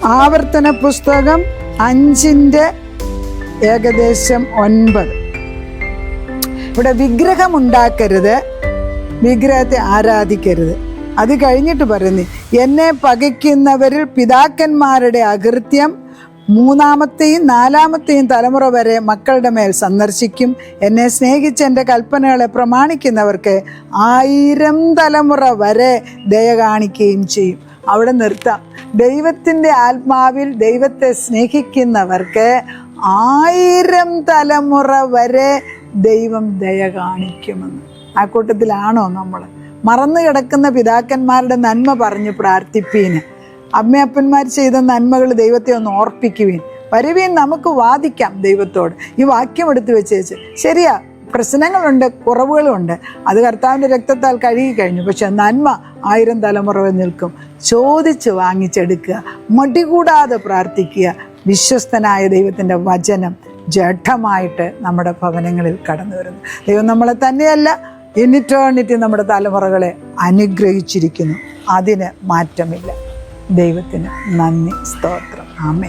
ആവർത്തന പുസ്തകം 5 ഏകദേശം 9. ഇവിടെ വിഗ്രഹം ഉണ്ടാക്കരുത്, വിഗ്രഹത്തെ ആരാധിക്കരുത്. അത് കഴിഞ്ഞിട്ട് പറയുന്നു, എന്നെ പകയ്ക്കുന്നവരിൽ പിതാക്കന്മാരുടെ അകൃത്യം 3-ാമത്തെയും 4-ാമത്തെയും തലമുറ വരെ മക്കളുടെ മേൽ സന്ദർശിക്കും. എന്നെ സ്നേഹിച്ച് എൻ്റെ കൽപ്പനകളെ പ്രമാണിക്കുന്നവർക്ക് 1000 തലമുറ വരെ ദയ കാണിക്കുകയും ചെയ്യും. അവിടെ നിർത്താം. ദൈവത്തിൻ്റെ ആത്മാവിൽ ദൈവത്തെ സ്നേഹിക്കുന്നവർക്ക് 1000 തലമുറ വരെ ദൈവം ദയ കാണിക്കുമെന്ന്. ആ കൂട്ടത്തിലാണോ നമ്മൾ? മറന്നു കിടക്കുന്ന പിതാക്കന്മാരുടെ നന്മ പറഞ്ഞ് പ്രാർത്ഥിപ്പീന്. അമ്മയപ്പന്മാർ ചെയ്ത നന്മകൾ ദൈവത്തെ ഒന്ന് ഓർപ്പിക്കുവീൻ. വരുവീൻ, നമുക്ക് വാദിക്കാം ദൈവത്തോട്. ഈ വാക്യം എടുത്തു വെച്ചേച്ച്, ശരിയാ, പ്രശ്നങ്ങളുണ്ട്, കുറവുകളുണ്ട്, അത് കർത്താവിൻ്റെ രക്തത്താൽ കഴുകി കഴിഞ്ഞു. പക്ഷെ നന്മ 1000 തലമുറ നിൽക്കും. ചോദിച്ച് വാങ്ങിച്ചെടുക്കുക, മടികൂടാതെ പ്രാർത്ഥിക്കുക. വിശ്വസ്തനായ ദൈവത്തിൻ്റെ വചനം ജഡമായിട്ട് നമ്മുടെ ഭവനങ്ങളിൽ കടന്നു വരുന്നു. ദൈവം നമ്മളെ തന്നെയല്ല, ഇൻ ഇറ്റേണിറ്റി നമ്മുടെ തലമുറകളെ അനുഗ്രഹിച്ചിരിക്കുന്നു. അതിന് മാറ്റമില്ല. ദൈവത്തിന് നന്ദി, സ്തോത്രം. ആമേൻ.